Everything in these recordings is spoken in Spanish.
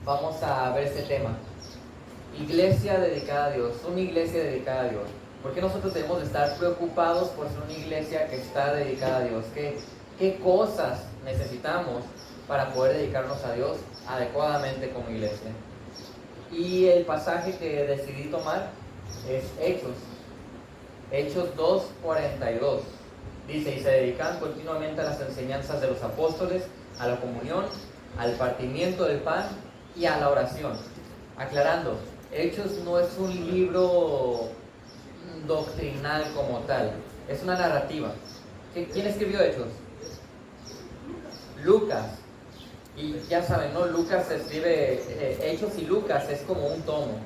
vamos a ver este tema. Iglesia dedicada a Dios, una iglesia dedicada a Dios. ¿Por qué nosotros debemos de estar preocupados por ser una iglesia que está dedicada a Dios? ¿Qué cosas necesitamos para poder dedicarnos a Dios adecuadamente como iglesia? Y el pasaje que decidí tomar es Hechos 2:42. Dice, y se dedican continuamente a las enseñanzas de los apóstoles, a la comunión, al partimiento del pan y a la oración. Aclarando, Hechos no es un libro doctrinal como tal, es una narrativa. ¿Quién escribió Hechos? Lucas. Y ya saben, ¿no? Lucas escribe Hechos y Lucas es como un tomo,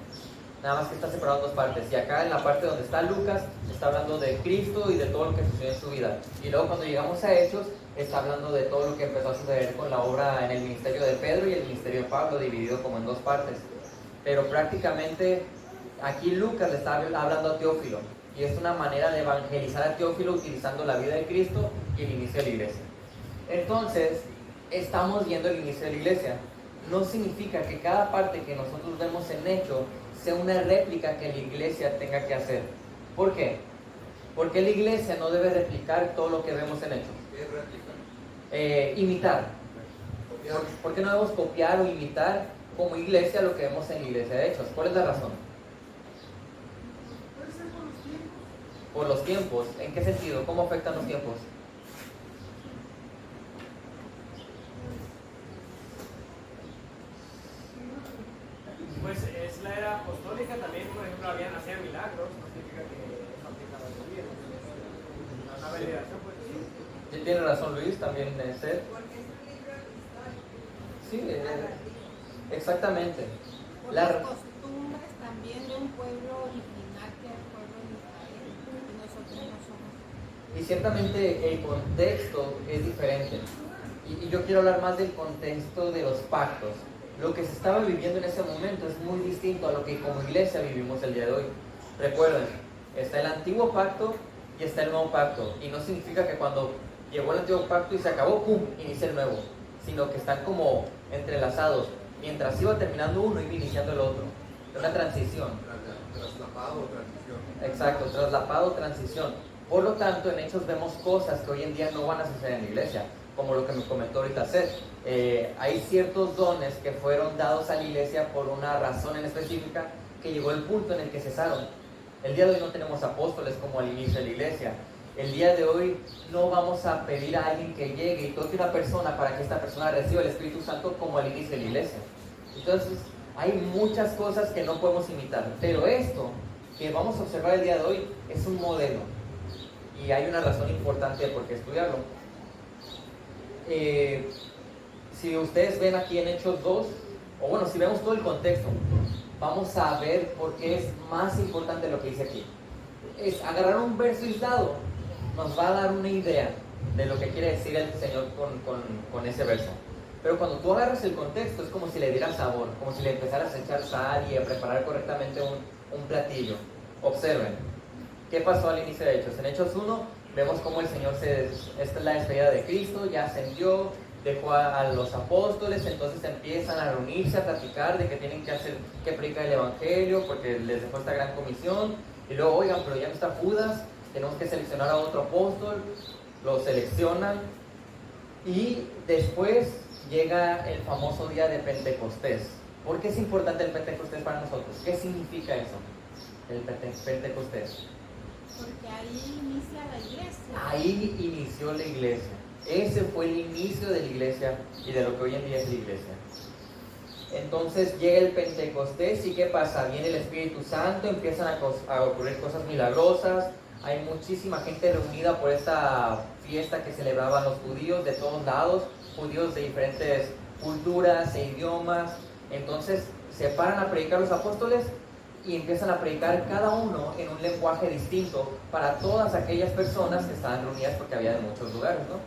nada más que está separado en dos partes. Y acá en la parte donde está Lucas está hablando de Cristo y de todo lo que sucedió en su vida. Y luego cuando llegamos a Hechos está hablando de todo lo que empezó a suceder con la obra en el ministerio de Pedro y el ministerio de Pablo, dividido como en dos partes. Pero prácticamente aquí Lucas le está hablando a Teófilo, y es una manera de evangelizar a Teófilo utilizando la vida de Cristo y el inicio de la iglesia. Entonces, estamos viendo el inicio de la iglesia. No significa que cada parte que nosotros vemos en Hechos sea una réplica que la iglesia tenga que hacer. ¿Por qué? Porque la iglesia no debe replicar todo lo que vemos en Hechos. ¿Qué es réplica? Imitar. ¿Por qué no debemos copiar o imitar como iglesia lo que vemos en la iglesia de Hechos? ¿Cuál es la razón? Puede ser por los tiempos. Por los tiempos. ¿En qué sentido? ¿Cómo afectan los tiempos? Pues es la era apostólica también, por ejemplo, hacían milagros, no significa que eso aplica a los gobiernos. La validación, pues sí. Tiene razón Luis, también Seth. Porque es un libro histórico. Sí, exactamente. Por las costumbres también de un pueblo original que es el pueblo de Israel, y nosotros no somos. Y ciertamente el contexto es diferente. Y yo quiero hablar más del contexto de los pactos. Lo que se estaba viviendo en ese momento es muy distinto a lo que como iglesia vivimos el día de hoy. Recuerden, está el antiguo pacto y está el nuevo pacto. Y no significa que cuando llegó el antiguo pacto y se acabó, ¡pum!, inicia el nuevo. Sino que están como entrelazados. Mientras iba terminando uno, iba iniciando el otro. Es una transición. Traslapado o transición. Exacto, traslapado, transición. Por lo tanto, en Hechos vemos cosas que hoy en día no van a suceder en la iglesia, como lo que me comentó ahorita Seth. Hay ciertos dones que fueron dados a la iglesia por una razón en específica que llegó el punto en el que cesaron. El día de hoy no tenemos apóstoles como al inicio de la iglesia. El día de hoy no vamos a pedir a alguien que llegue y toque una persona para que esta persona reciba el Espíritu Santo como al inicio de la iglesia. Entonces, hay muchas cosas que no podemos imitar, pero esto que vamos a observar el día de hoy es un modelo y hay una razón importante de por qué estudiarlo. Si ustedes ven aquí en Hechos 2, o bueno, si vemos todo el contexto, vamos a ver por qué es más importante lo que dice aquí. Es agarrar un verso aislado, nos va a dar una idea de lo que quiere decir el Señor con ese verso. Pero cuando tú agarras el contexto, es como si le dieras sabor, como si le empezaras a echar sal y a preparar correctamente un platillo. Observen, ¿qué pasó al inicio de Hechos? En Hechos 1 vemos cómo el Señor esta es la despedida de Cristo, ya ascendió, dejó a los apóstoles, entonces empiezan a reunirse, a platicar de que tienen que hacer, que predicar el Evangelio, porque les dejó esta gran comisión. Y luego, oigan, pero ya no está Judas, tenemos que seleccionar a otro apóstol, lo seleccionan. Y después llega el famoso día de Pentecostés. ¿Por qué es importante el Pentecostés para nosotros? ¿Qué significa eso, el Pentecostés? Porque ahí inicia la iglesia. Ahí inició la iglesia. Ese fue el inicio de la iglesia y de lo que hoy en día es la iglesia. Entonces llega el Pentecostés y ¿qué pasa? Viene el Espíritu Santo, empiezan a ocurrir cosas milagrosas. Hay muchísima gente reunida por esta fiesta que celebraban los judíos de todos lados, judíos de diferentes culturas e idiomas. Entonces se paran a predicar los apóstoles y empiezan a predicar cada uno en un lenguaje distinto para todas aquellas personas que estaban reunidas, porque había de muchos lugares, ¿no?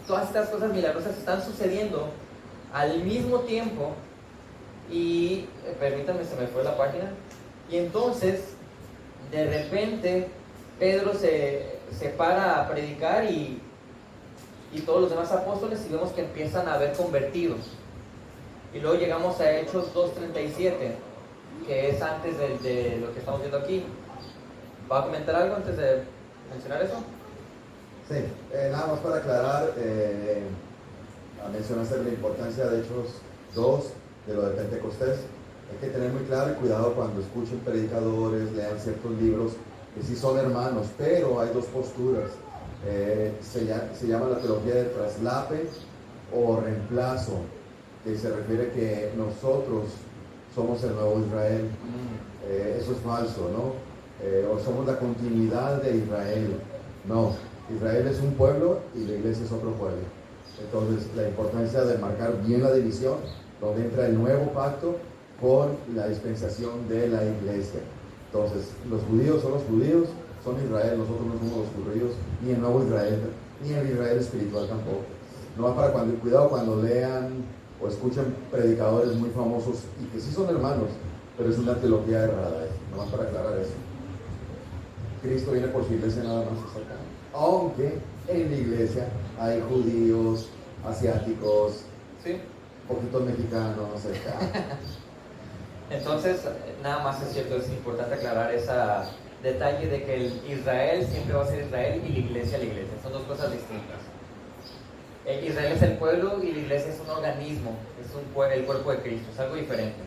Todas estas cosas milagrosas están sucediendo al mismo tiempo y, permítanme, se me fue la página, y entonces de repente Pedro se para a predicar y todos los demás apóstoles, y vemos que empiezan a haber convertidos. Y luego llegamos a Hechos 2:37, que es antes de lo que estamos viendo aquí. ¿Va a comentar algo antes de mencionar eso? Sí, nada más para aclarar, mencionaste la importancia de Hechos 2, de lo de Pentecostés. Hay que tener muy claro y cuidado cuando escuchen predicadores, lean ciertos libros, que sí son hermanos, pero hay dos posturas. Se llama la teología de traslape o reemplazo, que se refiere que nosotros somos el nuevo Israel. Eso es falso, ¿no? O somos la continuidad de Israel. No, Israel es un pueblo y la iglesia es otro pueblo. Entonces, la importancia de marcar bien la división, donde entra el nuevo pacto con la dispensación de la iglesia. Entonces, los judíos son los judíos, son Israel, nosotros no somos los judíos, ni el nuevo Israel, ni el Israel espiritual tampoco. No para cuidado cuando lean o escuchen predicadores muy famosos y que sí son hermanos, pero es una teología errada, no más para aclarar eso. Cristo viene por su iglesia nada más, exactamente. Aunque en la iglesia hay judíos, asiáticos, Sí. poquitos mexicanos, Entonces, nada más es cierto, es importante aclarar ese detalle de que el Israel siempre va a ser Israel y la iglesia. Son dos cosas distintas. Israel es el pueblo y la iglesia es un organismo, es el cuerpo de Cristo, es algo diferente.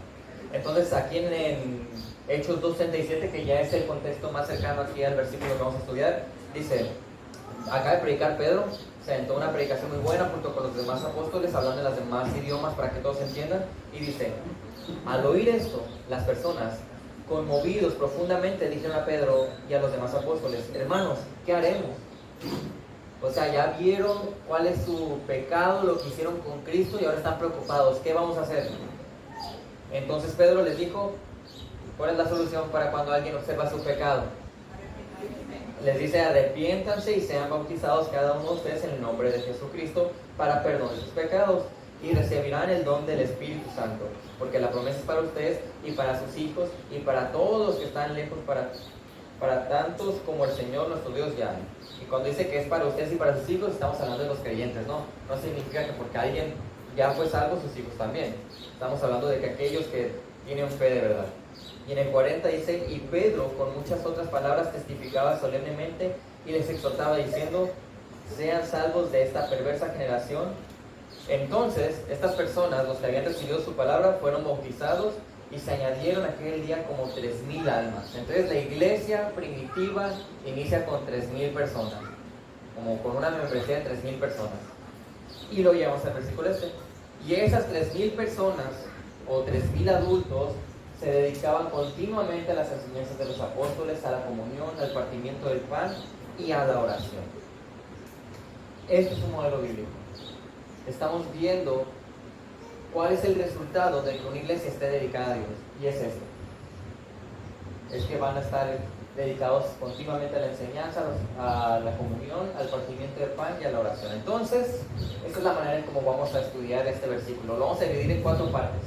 Entonces, aquí en Hechos 2:37, que ya es el contexto más cercano aquí al versículo que vamos a estudiar, dice, acaba de predicar Pedro, se aventó una predicación muy buena junto con los demás apóstoles, hablando en los demás idiomas para que todos entiendan, y dice, al oír esto, las personas, conmovidos profundamente, dijeron a Pedro y a los demás apóstoles, hermanos, ¿qué haremos? O sea, ya vieron cuál es su pecado, lo que hicieron con Cristo y ahora están preocupados, ¿qué vamos a hacer? Entonces Pedro les dijo, ¿cuál es la solución para cuando alguien observa su pecado? Les dice, arrepiéntanse y sean bautizados cada uno de ustedes en el nombre de Jesucristo para perdón de sus pecados y recibirán el don del Espíritu Santo, porque la promesa es para ustedes y para sus hijos y para todos los que están lejos, para tantos como el Señor nuestro Dios llame. Y cuando dice que es para ustedes y para sus hijos, estamos hablando de los creyentes, ¿no? No significa que porque alguien ya fue salvo, sus hijos también. Estamos hablando de que aquellos que tienen fe de verdad. Y en el 40 dice, y Pedro con muchas otras palabras testificaba solemnemente y les exhortaba diciendo, sean salvos de esta perversa generación. Entonces, estas personas, los que habían recibido su palabra, fueron bautizados y se añadieron aquel día como 3,000 almas. Entonces, la iglesia primitiva inicia con 3,000 personas, como con una membresía de 3,000 personas. Y lo llevamos al versículo este. Y esas 3,000 personas, o 3,000 adultos, se dedicaban continuamente a las enseñanzas de los apóstoles, a la comunión, al partimiento del pan y a la oración. Esto es un modelo bíblico. Estamos viendo cuál es el resultado de que una iglesia esté dedicada a Dios. Y es esto. Es que van a estar dedicados continuamente a la enseñanza, a la comunión, al partimiento del pan y a la oración. Entonces, esta es la manera en cómo vamos a estudiar este versículo. Lo vamos a dividir en 4 partes.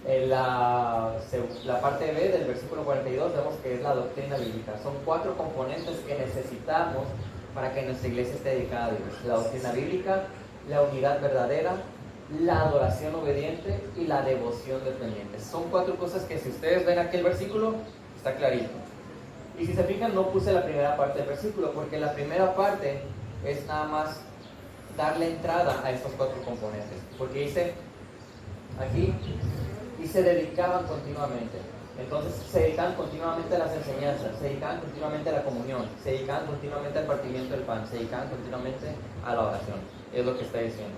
En la parte B del versículo 42 vemos que es la doctrina bíblica. Son 4 componentes que necesitamos para que nuestra iglesia esté dedicada a Dios. La doctrina bíblica, la unidad verdadera, la adoración obediente y la devoción dependiente. Son 4 cosas que si ustedes ven aquí el versículo, está clarito. Y si se fijan, no puse la primera parte del versículo, porque la primera parte es nada más darle entrada a estos 4 componentes. Porque dice aquí, y se dedicaban continuamente. Entonces se dedicaban continuamente a las enseñanzas, se dedicaban continuamente a la comunión, se dedicaban continuamente al partimiento del pan, se dedicaban continuamente a la oración. Es lo que está diciendo.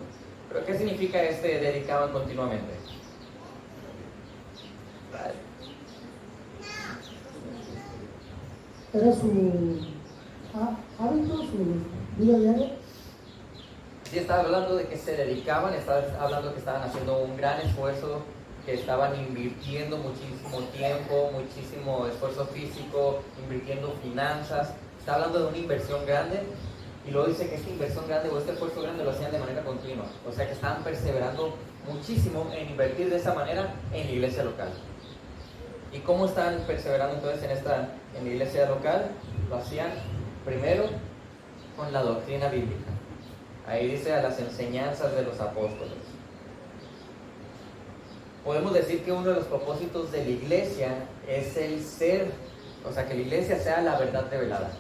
¿Pero qué significa dedicaban continuamente? ¿Era su hábito, su vida diaria? Sí, estaba hablando de que se dedicaban, estaba hablando de que estaban haciendo un gran esfuerzo, que estaban invirtiendo muchísimo tiempo, muchísimo esfuerzo físico, invirtiendo finanzas. Está hablando de una inversión grande y luego dice que esta inversión grande o este esfuerzo grande lo hacían de manera continua. O sea que estaban perseverando muchísimo en invertir de esa manera en la iglesia local. ¿Y cómo están perseverando entonces en la iglesia local? Lo hacían primero con la doctrina bíblica. Ahí dice a las enseñanzas de los apóstoles. podemos decir que uno de los propósitos de la iglesia es el ser, o sea, que la iglesia sea la verdad revelada,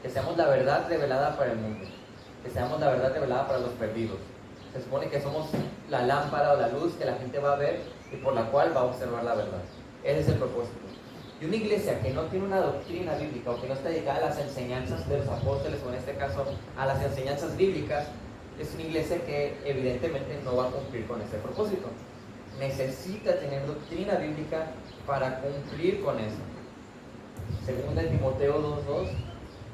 que seamos la verdad revelada para el mundo, que seamos la verdad revelada para los perdidos. Se supone que somos la lámpara o la luz que la gente va a ver y por la cual va a observar la verdad. Ese es el propósito. Y una iglesia que no tiene una doctrina bíblica o que no está dedicada a las enseñanzas de los apóstoles, o en este caso a las enseñanzas bíblicas, es una iglesia que evidentemente no va a cumplir con ese propósito. Necesita tener doctrina bíblica para cumplir con eso. Segunda de Timoteo 2:2,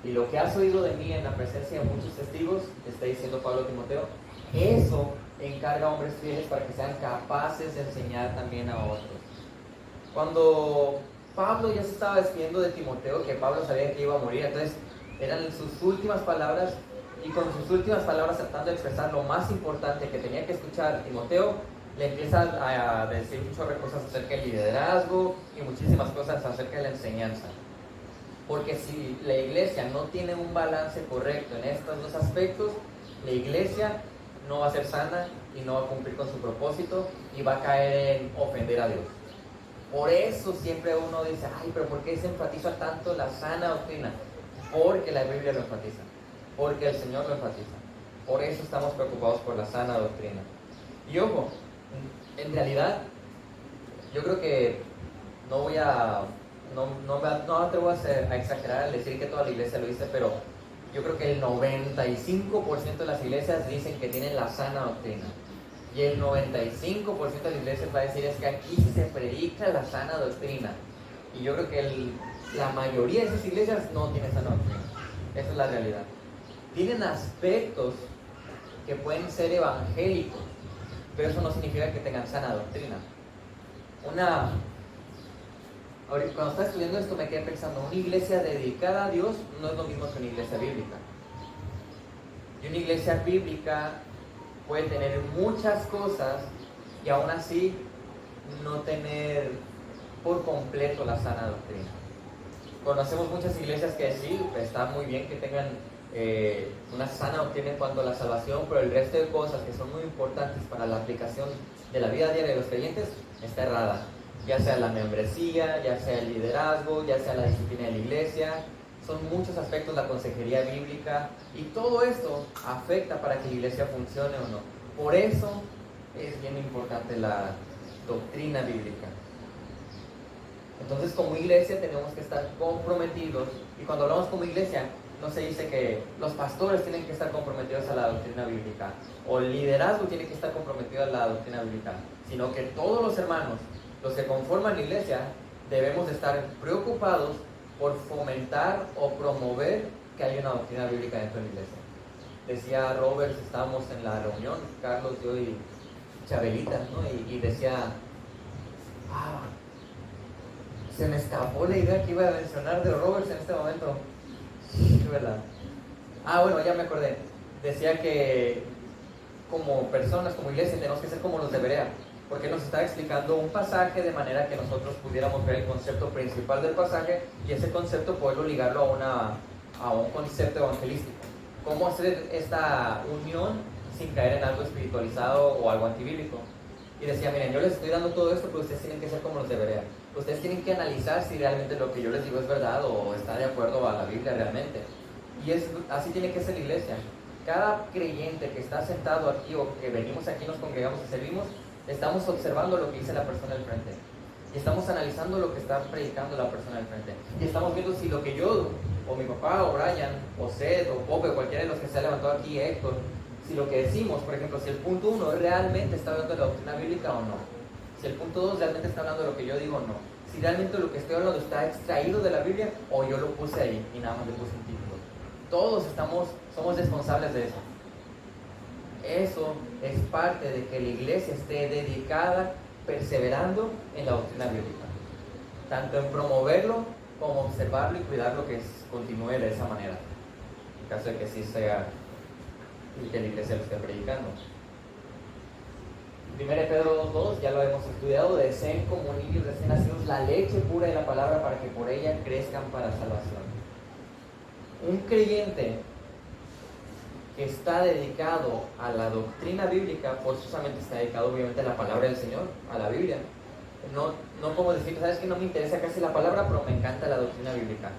y lo que has oído de mí en la presencia de muchos testigos, está diciendo Pablo a Timoteo, eso encarga a hombres fieles para que sean capaces de enseñar también a otros. Cuando Pablo ya se estaba despidiendo de Timoteo, que Pablo sabía que iba a morir, entonces eran sus últimas palabras, y con sus últimas palabras tratando de expresar lo más importante que tenía que escuchar Timoteo, le empieza a decir muchas cosas acerca del liderazgo y muchísimas cosas acerca de la enseñanza. Porque si la iglesia no tiene un balance correcto en estos dos aspectos, la iglesia no va a ser sana y no va a cumplir con su propósito y va a caer en ofender a Dios. Por eso siempre uno dice, ay, pero ¿por qué se enfatiza tanto la sana doctrina? Porque la Biblia lo enfatiza, porque el Señor lo enfatiza. Por eso estamos preocupados por la sana doctrina. Y ojo, en realidad, yo creo que no me atrevo a exagerar al decir que toda la iglesia lo dice, pero yo creo que el 95% de las iglesias dicen que tienen la sana doctrina. Y el 95% de las iglesias va a decir es que aquí se predica la sana doctrina. Y yo creo que la mayoría de esas iglesias no tienen sana doctrina. Esa es la realidad. Tienen aspectos que pueden ser evangélicos, pero eso no significa que tengan sana doctrina. Cuando estaba estudiando esto me quedé pensando, una iglesia dedicada a Dios no es lo mismo que una iglesia bíblica. Y una iglesia bíblica puede tener muchas cosas y aún así no tener por completo la sana doctrina. Conocemos muchas iglesias que sí, está muy bien que tengan una sana doctrina en cuanto a la salvación, pero el resto de cosas que son muy importantes para la aplicación de la vida diaria de los creyentes está errada. Ya sea la membresía, ya sea el liderazgo, ya sea la disciplina de la iglesia, son muchos aspectos, la consejería bíblica, y todo esto afecta para que la iglesia funcione o no. Por eso es bien importante la doctrina bíblica. Entonces, como iglesia tenemos que estar comprometidos, y cuando hablamos como iglesia, no se dice que los pastores tienen que estar comprometidos a la doctrina bíblica, o el liderazgo tiene que estar comprometido a la doctrina bíblica, sino que todos los hermanos, los que conforman la iglesia, debemos de estar preocupados por fomentar o promover que haya una doctrina bíblica dentro de la iglesia. Decía Roberts, estábamos en la reunión, Carlos, yo y Chabelita, ¿no? Y decía, se me escapó la idea que iba a mencionar de Roberts en este momento. Sí, ¿verdad? Bueno, ya me acordé. Decía que como personas, como iglesia, tenemos que ser como los de Berea, porque nos está explicando un pasaje de manera que nosotros pudiéramos ver el concepto principal del pasaje y ese concepto poderlo ligarlo a un concepto evangelístico. ¿Cómo hacer esta unión sin caer en algo espiritualizado o algo antibíblico? Y decía, miren, yo les estoy dando todo esto, pero ustedes tienen que ser como los de Berea. Ustedes tienen que analizar si realmente lo que yo les digo es verdad o está de acuerdo a la Biblia realmente. Y así tiene que ser la iglesia. Cada creyente que está sentado aquí o que venimos aquí, nos congregamos y servimos, estamos observando lo que dice la persona del frente. Y estamos analizando lo que está predicando la persona del frente. Y estamos viendo si lo que yo, o mi papá, o Brian, o Seth, o Pope, o cualquiera de los que se ha levantado aquí, Héctor, si lo que decimos, por ejemplo, si el punto 1 realmente está hablando de la doctrina bíblica o no. Si el punto 2 realmente está hablando de lo que yo digo o no. Si realmente lo que estoy hablando está extraído de la Biblia o yo lo puse ahí y nada más le puse un título. Todos somos responsables de eso. Eso es parte de que la iglesia esté dedicada, perseverando en la doctrina bíblica. Tanto en promoverlo como observarlo y cuidarlo que continúe de esa manera. En caso de que sí sea y que la iglesia lo esté predicando. 1 Pedro 2:2, ya lo hemos estudiado, deseen como niños recién nacidos la leche pura de la palabra para que por ella crezcan para salvación. Un creyente que está dedicado a la doctrina bíblica, forzosamente está dedicado obviamente a la palabra del Señor, a la Biblia. No como decir, sabes que no me interesa casi la palabra, pero me encanta la doctrina bíblica.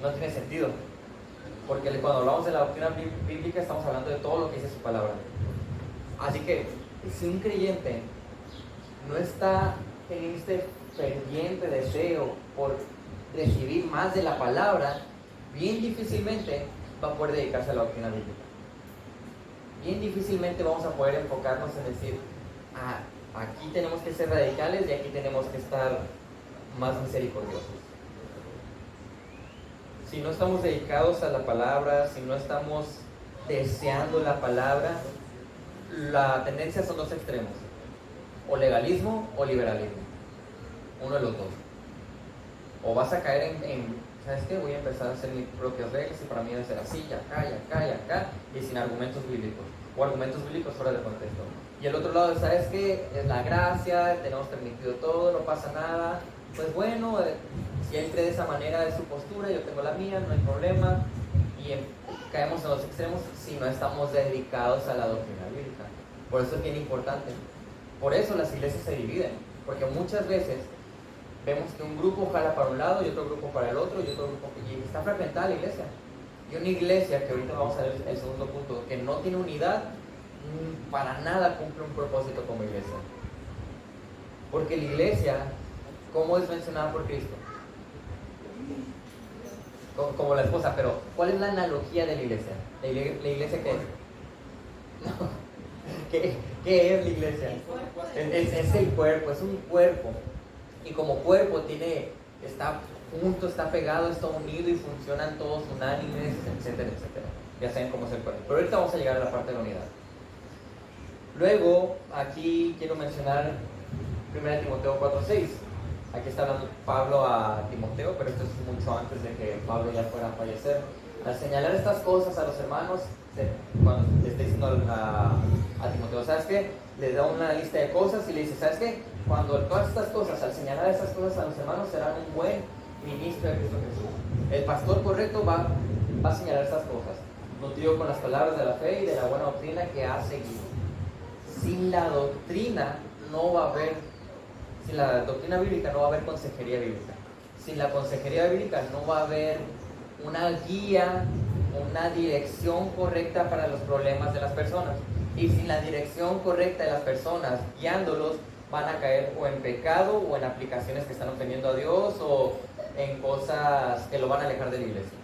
No tiene sentido, porque cuando hablamos de la doctrina bíblica estamos hablando de todo lo que dice su palabra. Así que si un creyente no está teniendo este ferviente deseo por recibir más de la palabra, bien difícilmente va a poder dedicarse a la doctrina bíblica. Bien difícilmente vamos a poder enfocarnos en decir, aquí tenemos que ser radicales y aquí tenemos que estar más misericordiosos. Si no estamos dedicados a la palabra, si no estamos deseando la palabra, la tendencia son dos extremos: o legalismo o liberalismo, uno de los dos. O vas a caer en ¿sabes qué? Voy a empezar a hacer mis propias reglas y para mí debe ser así, y acá, y acá, y acá, y sin argumentos bíblicos, o argumentos bíblicos fuera de contexto. Y el otro lado, ¿sabes qué? Es la gracia, tenemos permitido todo, no pasa nada. Pues bueno, si él cree de esa manera, de su postura, yo tengo la mía, no hay problema. Y caemos en los extremos si no estamos dedicados a la doctrina bíblica. Por eso es bien importante. Por eso las iglesias se dividen, porque muchas veces vemos que un grupo jala para un lado y otro grupo para el otro y otro grupo, y está fragmentada la iglesia. Y una iglesia, que ahorita vamos a ver el segundo punto, que no tiene unidad, para nada cumple un propósito como iglesia. Porque la iglesia, ¿cómo es mencionada por Cristo? Como la esposa, pero ¿cuál es la analogía de la iglesia? ¿La iglesia qué es? No. ¿Qué es la iglesia? Es el cuerpo, es un cuerpo. Y como cuerpo está junto, está pegado, está unido y funcionan todos unánimes, etcétera, etcétera. Ya saben cómo es el cuerpo. Pero ahorita vamos a llegar a la parte de la unidad. Luego, aquí quiero mencionar 1 Timoteo 4:6. Aquí está hablando Pablo a Timoteo, pero esto es mucho antes de que Pablo ya fuera a fallecer. Al señalar estas cosas a los hermanos, cuando le está diciendo a Timoteo, ¿sabes qué? Le da una lista de cosas y le dice, ¿sabes qué? Cuando todas estas cosas, al señalar estas cosas a los hermanos, serán un buen ministro de Cristo Jesús. El pastor correcto va a señalar estas cosas, nutrido con las palabras de la fe y de la buena doctrina que ha seguido. Sin la doctrina no va a haber, sin la doctrina bíblica no va a haber consejería bíblica. Sin la consejería bíblica no va a haber una guía, una dirección correcta para los problemas de las personas. Y sin la dirección correcta de las personas guiándolos, van a caer o en pecado o en aplicaciones que están ofendiendo a Dios o en cosas que lo van a alejar de la iglesia.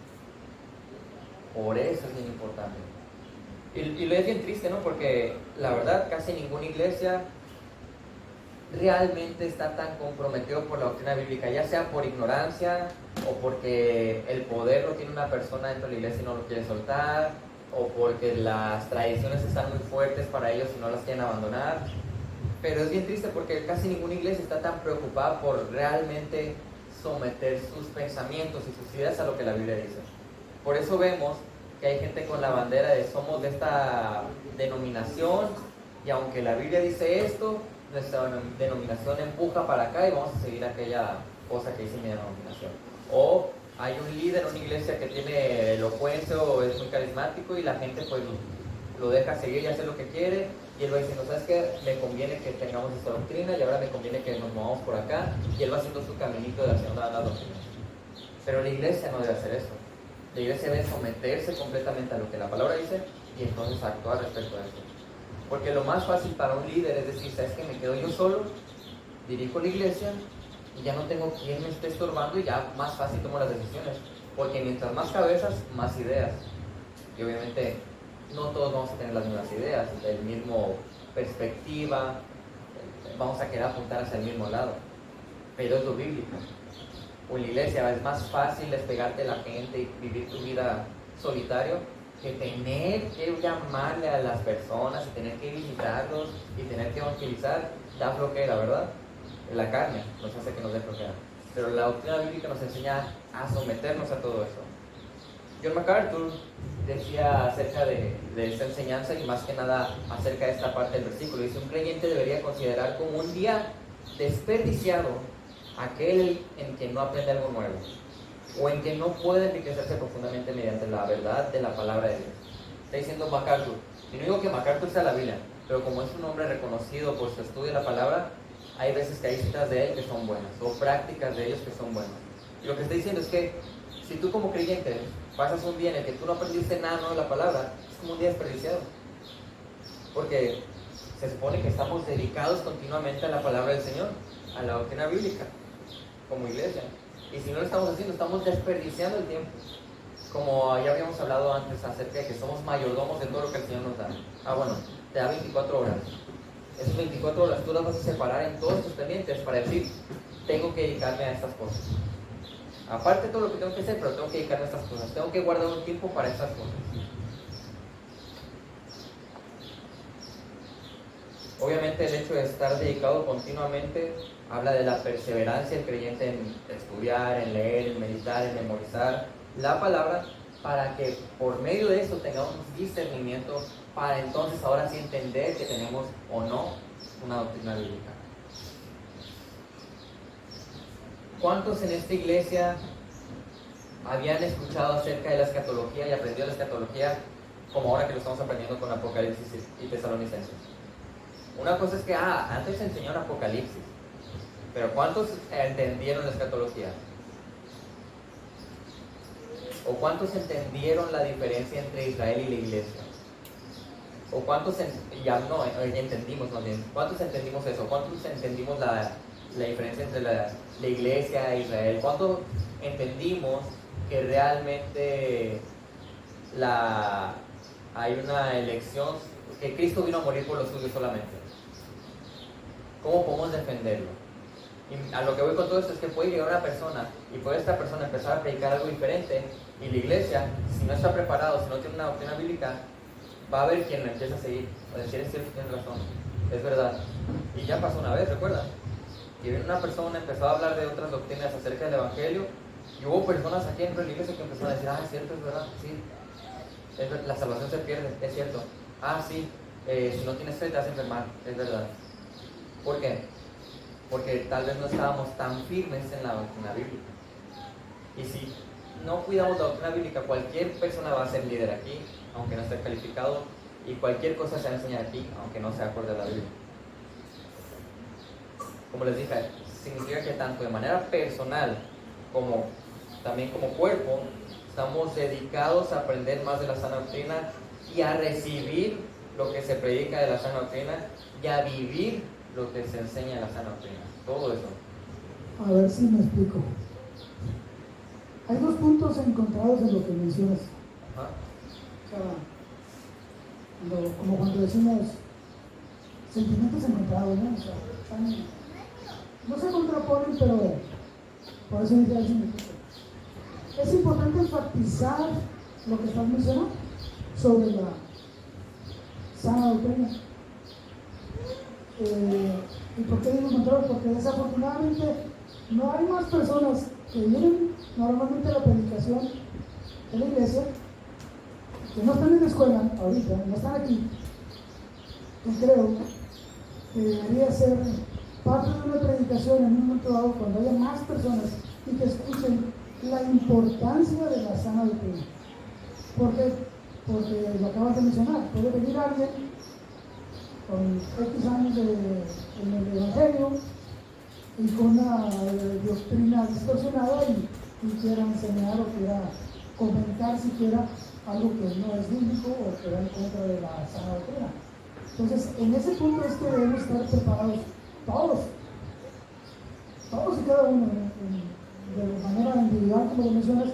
Por eso es bien importante. Y lo es bien triste, ¿no? Porque la verdad casi ninguna iglesia realmente está tan comprometido por la doctrina bíblica, ya sea por ignorancia o porque el poder lo tiene una persona dentro de la iglesia y no lo quiere soltar, o porque las tradiciones están muy fuertes para ellos y no las quieren abandonar. Pero es bien triste porque casi ninguna iglesia está tan preocupada por realmente someter sus pensamientos y sus ideas a lo que la Biblia dice. Por eso vemos que hay gente con la bandera de somos de esta denominación y aunque la Biblia dice esto, nuestra denominación empuja para acá y vamos a seguir aquella cosa que dice mi denominación. O hay un líder en una iglesia que tiene elocuencia o es muy carismático y la gente pues lo deja seguir y hacer lo que quiere y él va diciendo, ¿sabes qué? Me conviene que tengamos esta doctrina y ahora me conviene que nos movamos por acá y él va haciendo su caminito de haciendo la doctrina. Pero la iglesia no debe hacer eso. La iglesia debe someterse completamente a lo que la palabra dice y entonces actuar respecto a eso. Porque lo más fácil para un líder es decir, ¿sabes qué? Me quedo yo solo, dirijo la iglesia y ya no tengo quien me esté estorbando y ya más fácil tomo las decisiones. Porque mientras más cabezas, más ideas. Y obviamente no todos vamos a tener las mismas ideas, el mismo perspectiva, vamos a querer apuntar hacia el mismo lado. Pero es lo bíblico. O en la iglesia es más fácil despegarte de la gente y vivir tu vida solitario que tener que llamarle a las personas y tener que visitarlos y tener que evangelizar. Da flojera, ¿verdad? La carne nos hace que nos dé flojera. Pero la doctrina bíblica nos enseña a someternos a todo eso. John MacArthur decía acerca de esta enseñanza y más que nada acerca de esta parte del versículo. Dice, un creyente debería considerar como un día desperdiciado aquel en que no aprende algo nuevo o en que no puede enriquecerse profundamente mediante la verdad de la palabra de Dios. Está diciendo MacArthur. Y no digo que MacArthur sea la Biblia, pero como es un hombre reconocido por su estudio de la palabra, hay veces que hay citas de él que son buenas, o prácticas de ellos que son buenas. Y lo que está diciendo es que si tú como creyente pasas un día en el que tú no aprendiste nada nuevo de la palabra, es como un día desperdiciado. Porque se supone que estamos dedicados continuamente a la palabra del Señor, a la doctrina bíblica, como iglesia. Y si no lo estamos haciendo, estamos desperdiciando el tiempo. Como ya habíamos hablado antes acerca de que somos mayordomos de todo lo que el Señor nos da. Bueno, te da 24 horas. Esas 24 horas tú las vas a separar en todos tus pendientes para decir, tengo que dedicarme a estas cosas. Aparte de todo lo que tengo que hacer, pero tengo que dedicarme a estas cosas. Tengo que guardar un tiempo para estas cosas. Obviamente el hecho de estar dedicado continuamente habla de la perseverancia del creyente en estudiar, en leer, en meditar, en memorizar la palabra, para que por medio de eso tengamos discernimiento para entonces ahora sí entender que tenemos o no una doctrina bíblica. ¿Cuántos en esta iglesia habían escuchado acerca de la escatología y aprendido la escatología como ahora que lo estamos aprendiendo con Apocalipsis y Tesalonicenses? Una cosa es que antes se enseñó en Apocalipsis, pero ¿cuántos entendieron la escatología? ¿O cuántos entendieron la diferencia entre Israel y la iglesia? ¿O cuántos entendimos más bien? ¿Cuántos entendimos eso? ¿Cuántos entendimos la diferencia entre la iglesia e Israel? ¿Cuántos entendimos que realmente hay una elección, que Cristo vino a morir por los suyos solamente? ¿Cómo podemos defenderlo? Y a lo que voy con todo esto es que puede llegar una persona y puede esta persona empezar a predicar algo diferente, y la iglesia, si no está preparado, si no tiene una doctrina bíblica, va a haber quien lo empieza a seguir, o decir, es cierto, tienes razón, es verdad. Y ya pasó una vez, ¿recuerdan? Que una persona empezó a hablar de otras doctrinas acerca del evangelio, y hubo personas aquí dentro de la iglesia que empezaron a decir, es cierto, es verdad, sí, la salvación se pierde, es cierto. Sí, si no tienes fe te vas a enfermar, es verdad. ¿Por qué? Porque tal vez no estábamos tan firmes en la doctrina bíblica. Y si no cuidamos la doctrina bíblica, cualquier persona va a ser líder aquí, aunque no esté calificado, y cualquier cosa se va a enseñar aquí, aunque no sea acorde a la Biblia. Como les dije, significa que tanto de manera personal como también como cuerpo, estamos dedicados a aprender más de la sana doctrina y a recibir lo que se predica de la sana doctrina y a vivir lo que se enseña en la sana doctrina. Todo eso. A ver si me explico. Hay dos puntos encontrados en lo que mencionas. Ajá. O sea, como cuando decimos sentimientos encontrados, ¿no? O sea, no se contraponen, pero por eso dice así. Es importante enfatizar lo que estás mencionando sobre la sana doctrina. ¿Y por qué digo encontrados? Porque desafortunadamente no hay más personas que vienen normalmente a la predicación de la iglesia, que no están en la escuela ahorita, no están aquí, y creo que debería ser parte de una predicación en un momento dado cuando haya más personas y que escuchen la importancia de la sana doctrina. Porque lo acabas de mencionar, puede venir alguien con X años en el Evangelio y con una doctrina distorsionada y quiera enseñar o quiera comentar siquiera algo que no es bíblico o que va en contra de la sana doctrina. Entonces, en ese punto es que debemos estar preparados todos y cada uno de manera individual, como lo mencionas,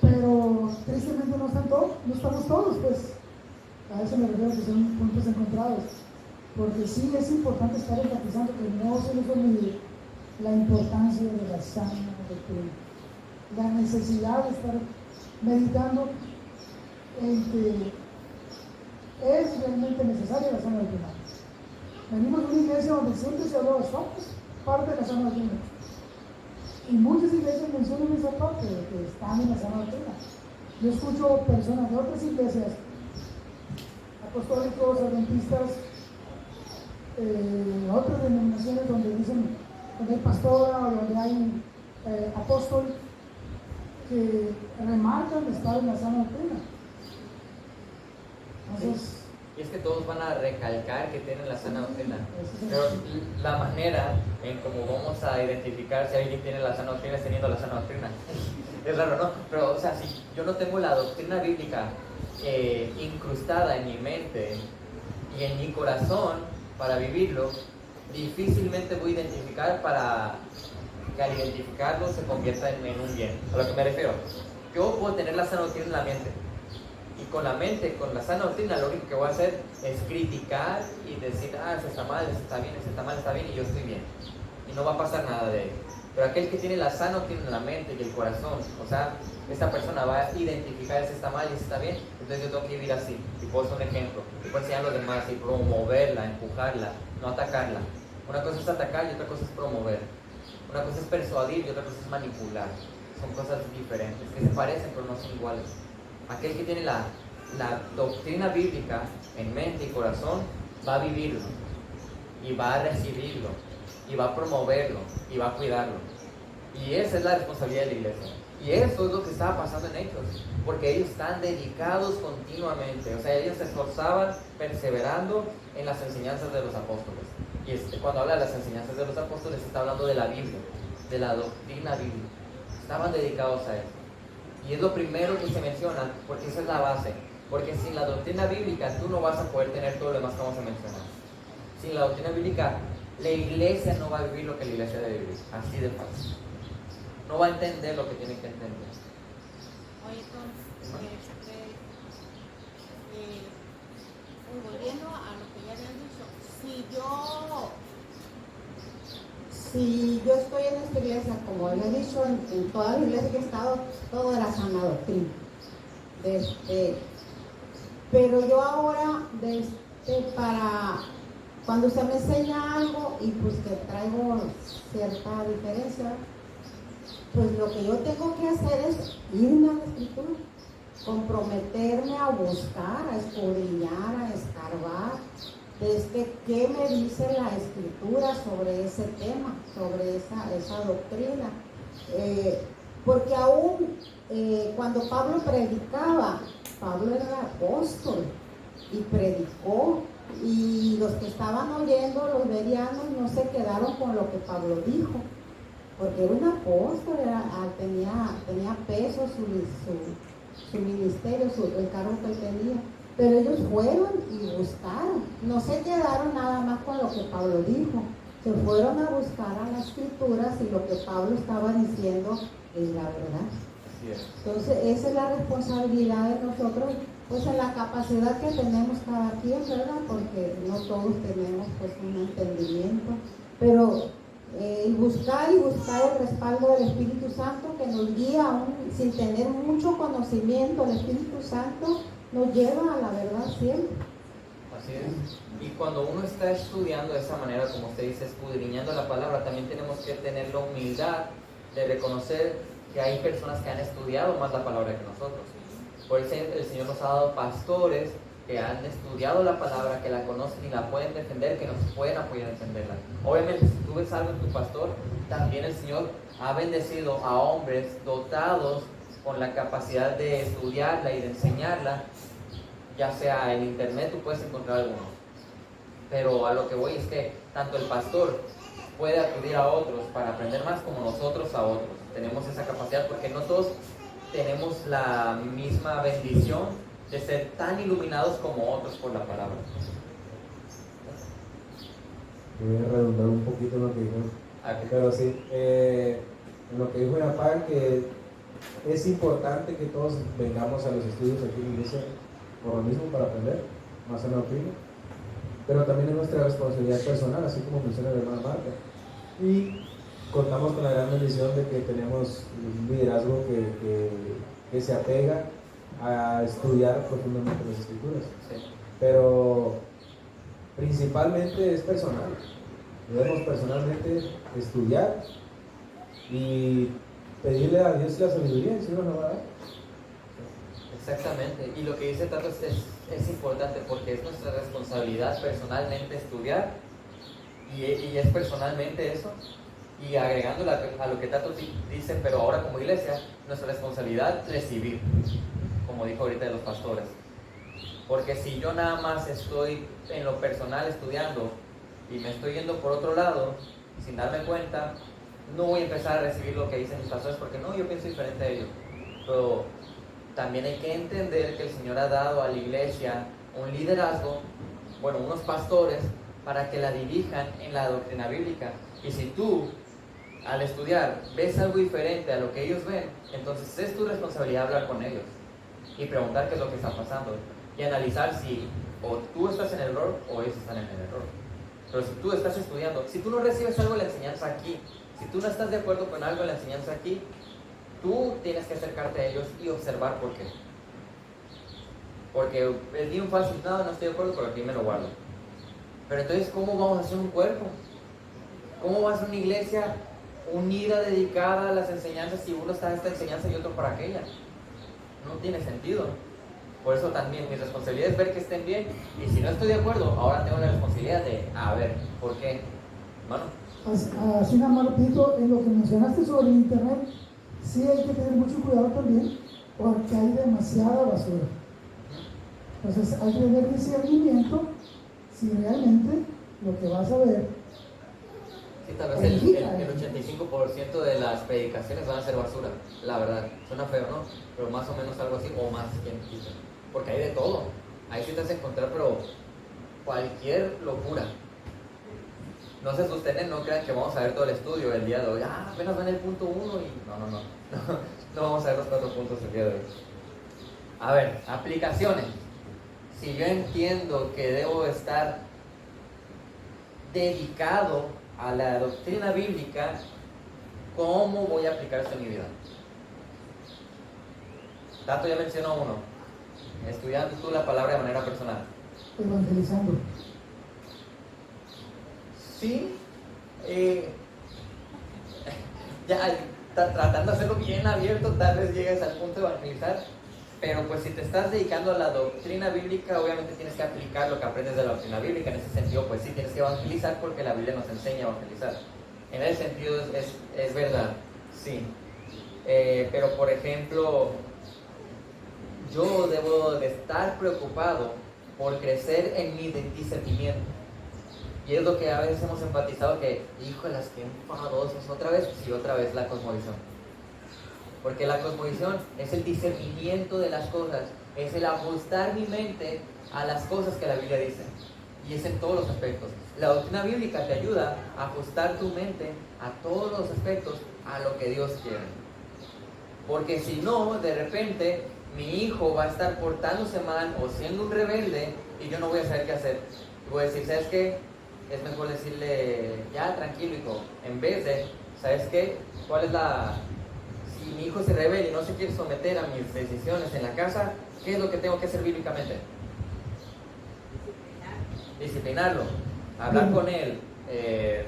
pero tristemente no estamos todos, pues a eso me refiero que son puntos encontrados, porque sí es importante estar enfatizando que no se nos olvide la importancia de la sana doctrina, la necesidad de estar meditando en que es realmente necesaria la sana doctrina. Venimos de una iglesia donde siempre se habló de somos parte de la sana doctrina. Y muchas iglesias mencionan esa parte de que están en la sana doctrina. Yo escucho personas de otras iglesias, apostólicos, adventistas, otras denominaciones donde dicen, donde hay pastora o donde hay apóstol, que remarcan estar en la sana doctrina. Entonces, Y es que todos van a recalcar que tienen la sana doctrina. ese es Pero el- la manera en cómo vamos a identificar si alguien tiene la sana doctrina es teniendo la sana doctrina. Es raro, ¿no? Pero, o sea, si yo no tengo la doctrina bíblica incrustada en mi mente y en mi corazón para vivirlo, difícilmente voy a identificar para que al identificarlo se convierta en un bien. A lo que me refiero, yo puedo tener la sana doctrina en la mente. Y con la mente, con la sana doctrina, lo único que voy a hacer es criticar y decir, eso está mal, eso está bien, eso está mal, está bien, y yo estoy bien. Y no va a pasar nada de ello. Pero aquel que tiene la sana doctrina en la mente y el corazón, o sea, esta persona va a identificar si está mal y si está bien, entonces yo tengo que vivir así. Y puedo ser un ejemplo, y puedo enseñar a los demás y promoverla, empujarla, no atacarla. Una cosa es atacar y otra cosa es promover. Una cosa es persuadir y otra cosa es manipular. Son cosas diferentes, que se parecen pero no son iguales. Aquel que tiene la doctrina bíblica en mente y corazón va a vivirlo y va a recibirlo y va a promoverlo y va a cuidarlo. Y esa es la responsabilidad de la iglesia. Y eso es lo que estaba pasando en Hechos, porque ellos están dedicados continuamente. O sea, ellos se esforzaban perseverando en las enseñanzas de los apóstoles. Y cuando habla de las enseñanzas de los apóstoles está hablando de la Biblia, de la doctrina bíblica. Estaban dedicados a eso. Y es lo primero que se menciona, porque esa es la base. Porque sin la doctrina bíblica tú no vas a poder tener todo lo demás que vamos a mencionar. Sin la doctrina bíblica, la iglesia no va a vivir lo que la iglesia debe vivir. Así de fácil. No va a entender lo que tiene que entender. Oye, volviendo a lo que ya habían dicho, si yo estoy en esta iglesia, como había dicho, en toda la iglesia que he estado, todo era sana doctrina. Pero yo ahora, para cuando se me enseña algo y pues que traigo cierta diferencia, pues lo que yo tengo que hacer es irme a la escritura, comprometerme a buscar, a escudriñar, a escarbar, qué me dice la escritura sobre ese tema, sobre esa doctrina. Porque aún cuando Pablo predicaba, Pablo era apóstol y predicó, y los que estaban oyendo, los medianos, no se quedaron con lo que Pablo dijo, porque era un apóstol, tenía peso su ministerio, el cargo que él tenía. Pero ellos fueron y buscaron, no se quedaron nada más con lo que Pablo dijo, se fueron a buscar a las escrituras y lo que Pablo estaba diciendo es la verdad. Entonces esa es la responsabilidad de nosotros, pues en la capacidad que tenemos cada quien, ¿verdad? Porque no todos tenemos pues un entendimiento, pero buscar el respaldo del Espíritu Santo que nos guía aún sin tener mucho conocimiento. El Espíritu Santo nos lleva a la verdad siempre. Así es. Y cuando uno está estudiando de esa manera, como usted dice, escudriñando la palabra, también tenemos que tener la humildad de reconocer que hay personas que han estudiado más la palabra que nosotros. Por eso el Señor nos ha dado pastores que han estudiado la palabra, que la conocen y la pueden defender, que nos pueden apoyar a entenderla. Obviamente, si tú ves algo en tu pastor, también el Señor ha bendecido a hombres dotados con la capacidad de estudiarla y de enseñarla, ya sea en internet tú puedes encontrar algunos. Pero a lo que voy es que tanto el pastor puede acudir a otros para aprender más como nosotros a otros. Tenemos esa capacidad porque no todos tenemos la misma bendición de ser tan iluminados como otros por la palabra. Voy a redundar un poquito en lo que dijo, pero sí, en lo que dijo mi papá, que es importante que todos vengamos a los estudios aquí en la iglesia por lo mismo, para aprender más en la doctrina, pero también es nuestra responsabilidad personal, así como menciona la hermana Marta. Y contamos con la gran bendición de que tenemos un liderazgo que se apega a estudiar profundamente las escrituras. Sí. Pero principalmente es personal. Debemos personalmente estudiar y pedirle a Dios la sabiduría, y el Señor nos va a dar. Exactamente. Y lo que dice Tato es importante porque es nuestra responsabilidad personalmente estudiar y es personalmente eso. Y agregando a lo que Tato dice, pero ahora como iglesia, nuestra responsabilidad recibir, como dijo ahorita de los pastores. Porque si yo nada más estoy en lo personal estudiando y me estoy yendo por otro lado, sin darme cuenta, no voy a empezar a recibir lo que dicen mis pastores, porque no, yo pienso diferente a ellos. Pero también hay que entender que el Señor ha dado a la iglesia un liderazgo, bueno, unos pastores, para que la dirijan en la doctrina bíblica. Y si tú, al estudiar, ves algo diferente a lo que ellos ven, entonces es tu responsabilidad hablar con ellos y preguntar qué es lo que está pasando y analizar si o tú estás en el error o ellos están en el error. Pero si tú estás estudiando, si tú no recibes algo de la enseñanza aquí, si tú no estás de acuerdo con algo de la enseñanza aquí, tú tienes que acercarte a ellos y observar por qué. Porque es bien fácil, no estoy de acuerdo, pero aquí me lo guardo. Pero entonces, ¿cómo vamos a hacer un cuerpo? ¿Cómo va a ser una iglesia unida, dedicada a las enseñanzas si uno está en esta enseñanza y otro para aquella? No tiene sentido. Por eso también mi responsabilidad es ver que estén bien. Y si no estoy de acuerdo, ahora tengo la responsabilidad de, a ver, ¿por qué? Hermano. Así nada más repito, en lo que mencionaste sobre el internet, sí hay que tener mucho cuidado también, porque hay demasiada basura. Entonces hay que tener discernimiento si realmente lo que vas a ver. Sí, tal vez el 85% de las predicaciones van a ser basura, la verdad. Suena feo, ¿no? Pero más o menos algo así, o más, quien quita. Porque hay de todo. Ahí sí te vas a encontrar, pero cualquier locura. No se asusten, no crean que vamos a ver todo el estudio el día de hoy. Apenas van el punto 1 y no vamos a ver los 4 puntos el día de hoy. A ver, aplicaciones. Si yo entiendo que debo estar dedicado a la doctrina bíblica, ¿cómo voy a aplicar esto en mi vida? Tato ya mencionó uno. Estudiando tú la palabra de manera personal. Evangelizando. Sí, ya tratando de hacerlo bien abierto, tal vez llegues al punto de evangelizar, pero pues si te estás dedicando a la doctrina bíblica, obviamente tienes que aplicar lo que aprendes de la doctrina bíblica. En ese sentido, pues sí, tienes que evangelizar porque la Biblia nos enseña a evangelizar. En ese sentido es verdad, sí. Pero por ejemplo, yo debo de estar preocupado por crecer en mi discernimiento. Y es lo que a veces hemos enfatizado, que, híjolas, qué enfadosos, otra vez la cosmovisión. Porque la cosmovisión es el discernimiento de las cosas, es el ajustar mi mente a las cosas que la Biblia dice. Y es en todos los aspectos. La doctrina bíblica te ayuda a ajustar tu mente a todos los aspectos a lo que Dios quiere. Porque si no, de repente, mi hijo va a estar portándose mal o siendo un rebelde y yo no voy a saber qué hacer. Y voy a decir, ¿sabes qué? Es mejor decirle, ya, tranquilo, hijo, en vez de, ¿sabes qué? ¿Cuál es si mi hijo se rebela y no se quiere someter a mis decisiones en la casa, ¿qué es lo que tengo que hacer bíblicamente? Disciplinarlo, hablar con él,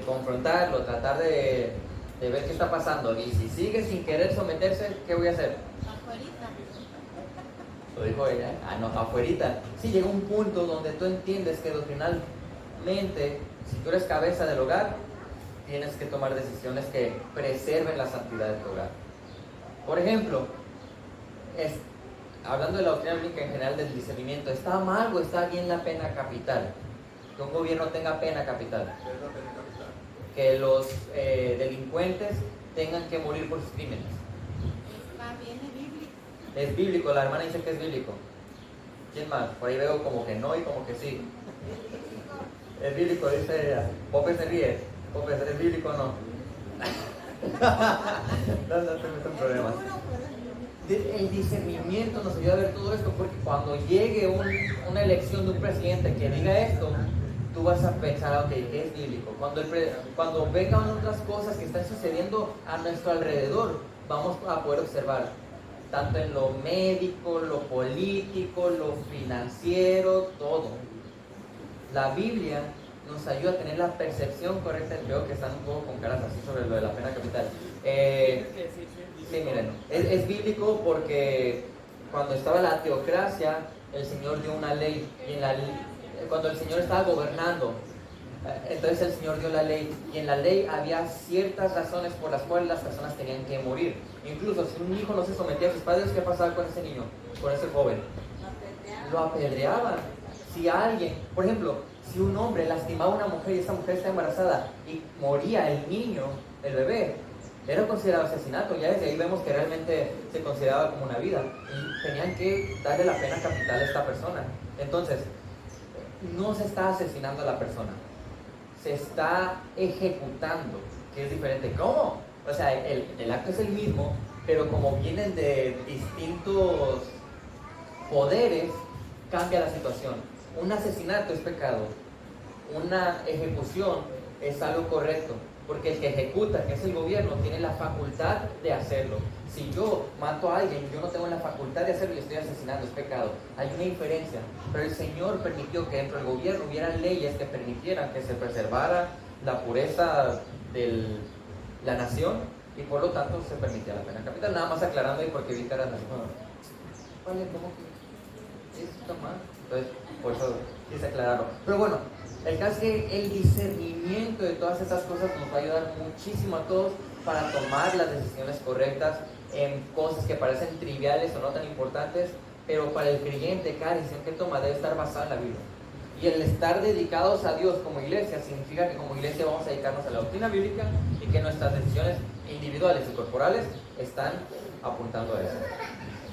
confrontarlo, tratar de ver qué está pasando. Y si sigue sin querer someterse, ¿qué voy a hacer? Afuerita. Lo dijo ella, afuerita. Sí, llega un punto donde tú entiendes que doctrinalmente, si tú eres cabeza del hogar, tienes que tomar decisiones que preserven la santidad de tu hogar. Por ejemplo, hablando de la doctrina bíblica en general del discernimiento, ¿está mal o está bien la pena capital? Que un gobierno tenga pena capital. ¿Qué es la pena capital? Que los delincuentes tengan que morir por sus crímenes. Está bien, es bíblico. Es bíblico, la hermana dice que es bíblico. ¿Quién más? Por ahí veo como que no y como que sí. Es bíblico, dice ella. Pope se ríe. Pope, ¿es bíblico o no? No te metas en problemas. El discernimiento nos ayuda a ver todo esto, porque cuando llegue una elección de un presidente que diga esto, tú vas a pensar, ok, es bíblico. Cuando vengan otras cosas que están sucediendo a nuestro alrededor, vamos a poder observar, tanto en lo médico, lo político, lo financiero, todo. La Biblia nos ayuda a tener la percepción correcta. Veo que están un poco con caras así sobre lo de la pena capital. Sí, miren, es bíblico porque cuando estaba la teocracia, el Señor dio una ley, y cuando el Señor estaba gobernando, entonces el Señor dio la ley, y en la ley había ciertas razones por las cuales las personas tenían que morir. Incluso si un hijo no se sometía a sus padres, ¿qué pasaba con ese niño, con ese joven? lo apedreaban. Si alguien, por ejemplo, si un hombre lastimaba a una mujer y esa mujer está embarazada y moría el niño, el bebé, era considerado asesinato. Ya desde ahí vemos que realmente se consideraba como una vida y tenían que darle la pena capital a esta persona. Entonces, no se está asesinando a la persona, se está ejecutando, que es diferente. ¿Cómo? O sea, el acto es el mismo, pero como vienen de distintos poderes, cambia la situación. Un asesinato es pecado, una ejecución es algo correcto, porque el que ejecuta, que es el gobierno, tiene la facultad de hacerlo. Si yo mato a alguien, yo no tengo la facultad de hacerlo y estoy asesinando, es pecado. Hay una diferencia, pero el Señor permitió que dentro del gobierno hubiera leyes que permitieran que se preservara la pureza de la nación y por lo tanto se permitía la pena capital. Nada más aclarando ahí porque vi caras así, vale, ¿cómo que eso está mal? Entonces, por eso quise aclararlo. Pero bueno, el caso es que el discernimiento de todas estas cosas nos va a ayudar muchísimo a todos para tomar las decisiones correctas en cosas que parecen triviales o no tan importantes, pero para el creyente cada decisión que toma debe estar basada en la Biblia. Y el estar dedicados a Dios como iglesia significa que como iglesia vamos a dedicarnos a la doctrina bíblica y que nuestras decisiones individuales y corporales están apuntando a eso.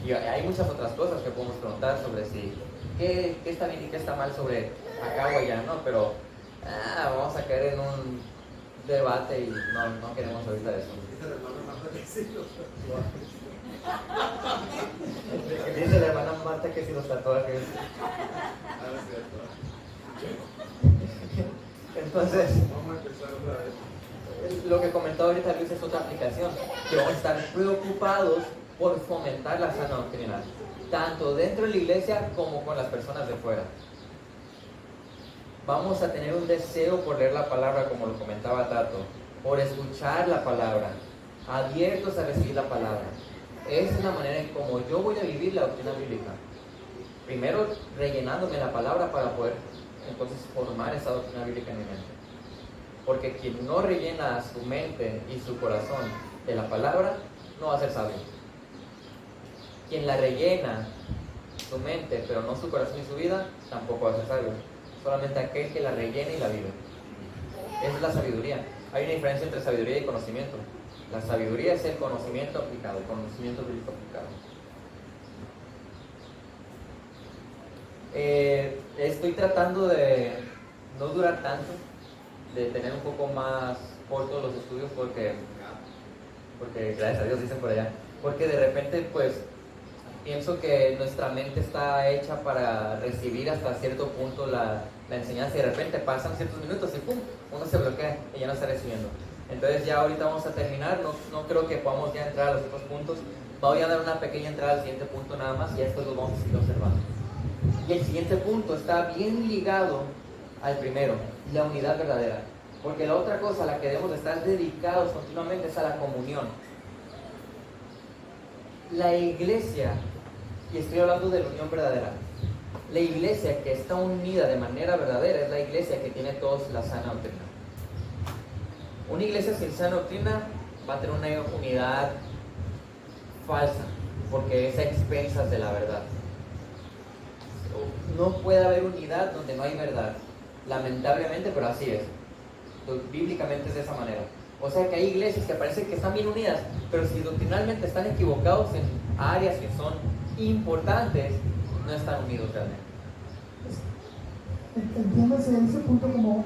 Y hay muchas otras cosas que podemos preguntar sobre si qué está bien y qué está mal sobre acá o allá, ¿no? Pero vamos a caer en un debate y no queremos ahorita eso. Dice la hermana Marta que si los tatuajes. Entonces, lo que comentó ahorita Luis es otra aplicación, que vamos a estar preocupados por fomentar la sana doctrina, tanto dentro de la iglesia como con las personas de fuera. Vamos a tener un deseo por leer la palabra, como lo comentaba Tato, por escuchar la palabra, abiertos a recibir la palabra. Esa es la manera en cómo yo voy a vivir la doctrina bíblica. Primero, rellenándome la palabra para poder entonces formar esa doctrina bíblica en mi mente. Porque quien no rellena su mente y su corazón de la palabra, no va a ser sabio. Quien la rellena su mente, pero no su corazón y su vida, tampoco va a ser sabio. Solamente aquel que la rellena y la vive. Esa es la sabiduría. Hay una diferencia entre sabiduría y conocimiento. La sabiduría es el conocimiento aplicado, el conocimiento bíblico aplicado. Estoy tratando de no durar tanto, de tener un poco más cortos los estudios porque gracias a Dios dicen por allá, porque de repente pues pienso que nuestra mente está hecha para recibir hasta cierto punto la enseñanza y de repente pasan ciertos minutos y ¡pum! Uno se bloquea y ya no está recibiendo. Entonces ya ahorita vamos a terminar, no creo que podamos ya entrar a los otros puntos. Voy a dar una pequeña entrada al siguiente punto nada más y después lo vamos a seguir observando. Y el siguiente punto está bien ligado al primero, la unidad verdadera. Porque la otra cosa a la que debemos de estar dedicados continuamente es a la comunión. La iglesia, y estoy hablando de la unión verdadera, la iglesia que está unida de manera verdadera es la iglesia que tiene todos la sana doctrina. Una iglesia sin sana doctrina va a tener una unidad falsa, porque es a expensas de la verdad. No puede haber unidad donde no hay verdad, lamentablemente, pero así es. Bíblicamente es de esa manera. O sea que hay iglesias que parece que están bien unidas, pero si doctrinalmente están equivocados en áreas que son importantes, no están unidos realmente. Entiéndase en ese punto como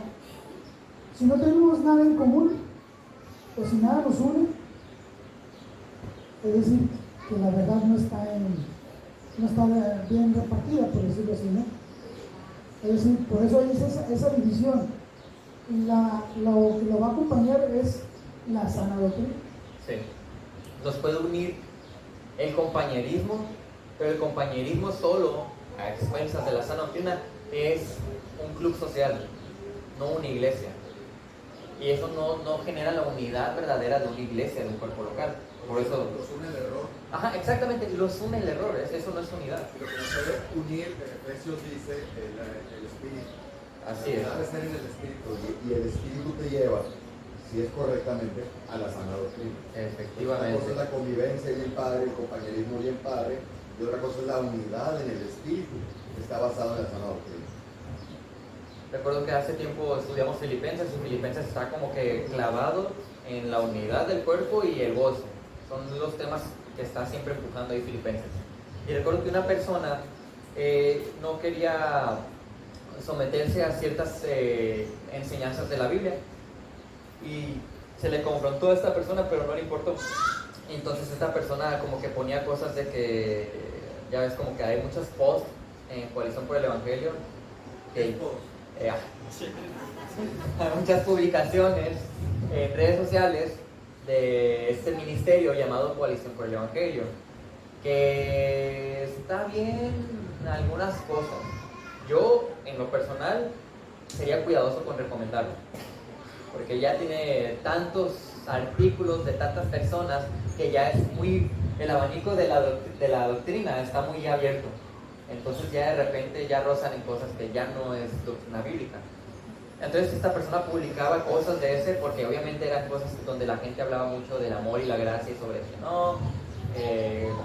si no tenemos nada en común o si nada nos une, es decir, que la verdad no está bien repartida, por decirlo así, ¿no? Es decir, por eso hay esa división. Lo que lo va a acompañar es la sana doctrina. Sí. Nos puede unir el compañerismo, pero el compañerismo solo, a expensas de la sana doctrina, es un club social, no una iglesia. Y eso no genera la unidad verdadera de una iglesia, de un cuerpo local. Por eso los une el error. Ajá, exactamente, los une el error, eso no es unidad. Lo que nos debe unir, Efesios dice, el espíritu. Así es. Debe ser en el espíritu. Y el espíritu te lleva, si es correctamente, a la sana doctrina. Efectivamente. Una cosa es la convivencia bien padre, el compañerismo bien padre, y otra cosa es la unidad en el espíritu. está basado en la sana doctrina. Recuerdo que hace tiempo estudiamos Filipenses y Filipenses está como que clavado en la unidad del cuerpo y el gozo. Son los temas que está siempre empujando ahí Filipenses. Y recuerdo que una persona no quería someterse a ciertas enseñanzas de la Biblia y se le confrontó a esta persona, pero no le importó. Entonces esta persona como que ponía cosas de que, ya ves, como que hay muchos posts en Coalición por el Evangelio, que hay muchas publicaciones en redes sociales de este ministerio llamado Coalición por el Evangelio, que está bien en algunas cosas. Yo, en lo personal, sería cuidadoso con recomendarlo, porque ya tiene tantos artículos de tantas personas que ya es muy, el abanico de la doctrina está muy abierto. Entonces ya de repente ya rozan en cosas que ya no es doctrina bíblica. Entonces esta persona publicaba cosas de ese porque obviamente eran cosas donde la gente hablaba mucho del amor y la gracia y sobre que no,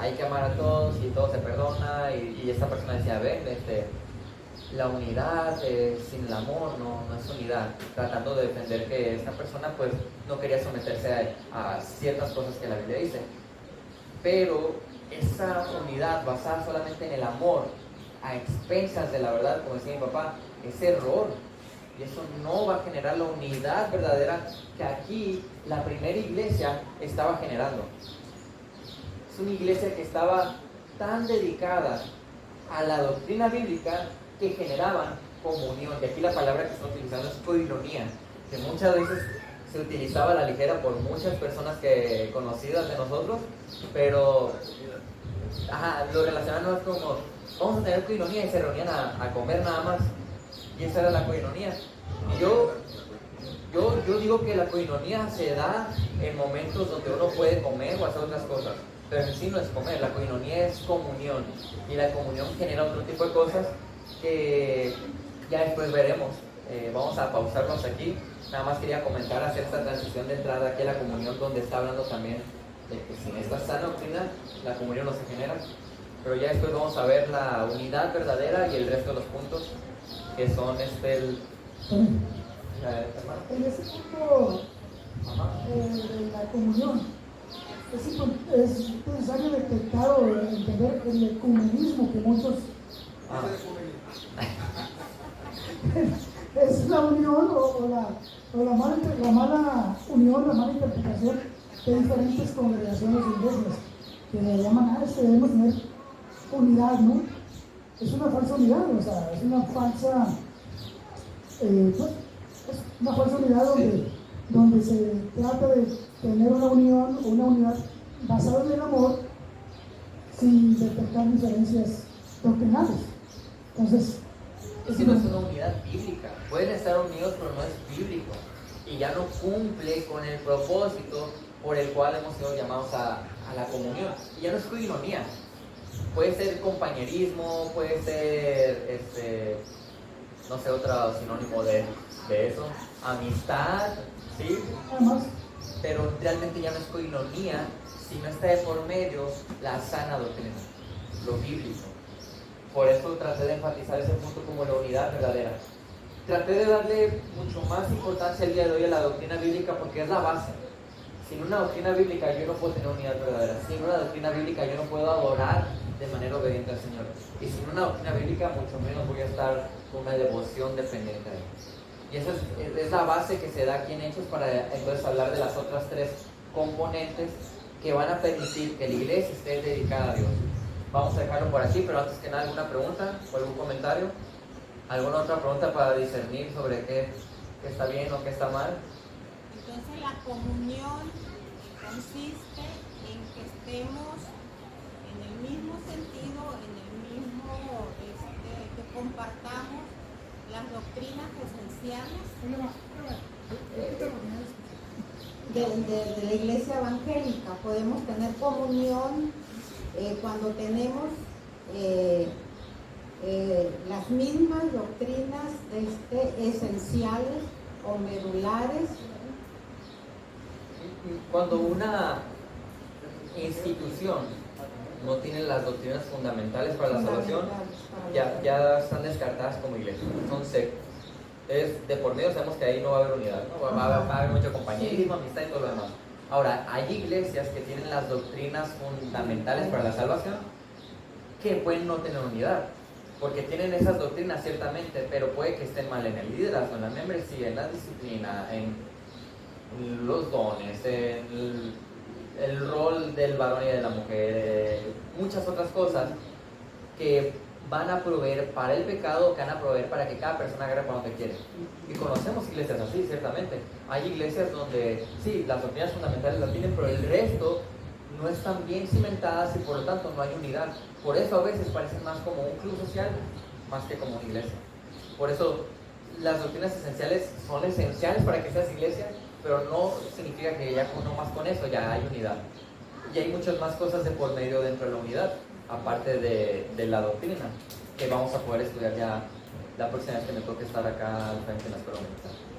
hay que amar a todos y todo se perdona, y esta persona decía, ven, la unidad sin el amor no es unidad, tratando de defender que esta persona pues no quería someterse a ciertas cosas que la Biblia dice. Pero esa unidad basada solamente en el amor a expensas de la verdad, como decía mi papá, es error, y eso no va a generar la unidad verdadera que aquí la primera iglesia estaba generando. Es una iglesia que estaba tan dedicada a la doctrina bíblica que generaban comunión, y aquí la palabra que están utilizando es koinonía, que muchas veces se utilizaba a la ligera por muchas personas conocidas de nosotros, pero lo relacionaban como vamos a tener koinonía, y se reunían a comer nada más, y esa era la koinonía. Y yo digo que la koinonía se da en momentos donde uno puede comer o hacer otras cosas, pero en sí no es comer, la koinonía es comunión, y la comunión genera otro tipo de cosas que ya después veremos. Vamos a pausarnos aquí. Nada más quería comentar, hacer esta transición de entrada aquí a la comunión, donde está hablando también de que sin esta sana doctrina la comunión no se genera, pero ya después vamos a ver la unidad verdadera y el resto de los puntos que son en ese punto de la comunión es necesario detectar o entender el ecumenismo que muchos es la unión o la mala unión, la mala interpretación de diferentes congregaciones e iglesias que le llaman debemos tener unidad, ¿no? Es una falsa unidad, o sea, es una falsa unidad donde se trata de tener una unión o una unidad basada en el amor sin detectar diferencias doctrinales. Entonces, es que no es una unidad bíblica. Pueden estar unidos, pero no es bíblico, y ya no cumple con el propósito por el cual hemos sido llamados a la comunión. Y ya no es koinonía. Puede ser compañerismo, puede ser no sé, otro sinónimo de eso, amistad, ¿sí? Pero realmente ya no es koinonía si no está de por medio la sana doctrina, lo bíblico. Por eso traté de enfatizar ese punto como la unidad verdadera. Traté de darle mucho más importancia el día de hoy a la doctrina bíblica porque es la base. Sin una doctrina bíblica yo no puedo tener unidad verdadera. Sin una doctrina bíblica yo no puedo adorar de manera obediente al Señor. Y sin una doctrina bíblica mucho menos voy a estar con una devoción dependiente de Él. Y esa es la base que se da aquí en Hechos para entonces hablar de las otras tres componentes que van a permitir que la iglesia esté dedicada a Dios. Vamos a dejarlo por aquí, pero antes que nada, ¿alguna pregunta o algún comentario? ¿Alguna otra pregunta para discernir sobre qué está bien o qué está mal? Entonces la comunión consiste en que estemos en el mismo sentido, en el mismo, que compartamos las doctrinas esenciales de la iglesia evangélica. Podemos tener comunión cuando tenemos las mismas doctrinas esenciales o medulares. Cuando una institución no tienen las doctrinas fundamentales para la salvación, ya están descartadas como iglesia, son sectas. Es de por medio sabemos que ahí no va a haber unidad, ¿no? Va a haber mucho compañerismo, amistad y todo lo demás. Ahora, hay iglesias que tienen las doctrinas fundamentales para la salvación que pueden no tener unidad, porque tienen esas doctrinas ciertamente, pero puede que estén mal en el liderazgo, en la membresía, en la disciplina, en los dones, en el rol del varón y de la mujer, muchas otras cosas que van a proveer para el pecado, que van a proveer para que cada persona agarre para donde quiere. Y conocemos iglesias así, ciertamente. Hay iglesias donde sí, las doctrinas fundamentales las tienen, pero el resto no están bien cimentadas y por lo tanto no hay unidad. Por eso a veces parecen más como un club social más que como una iglesia. Por eso las doctrinas esenciales son esenciales para que seas iglesia, pero no significa que ya no más con eso ya hay unidad. Y hay muchas más cosas de por medio dentro de la unidad, aparte de la doctrina, que vamos a poder estudiar ya la próxima vez que me toque estar acá al frente en la escuela universitaria.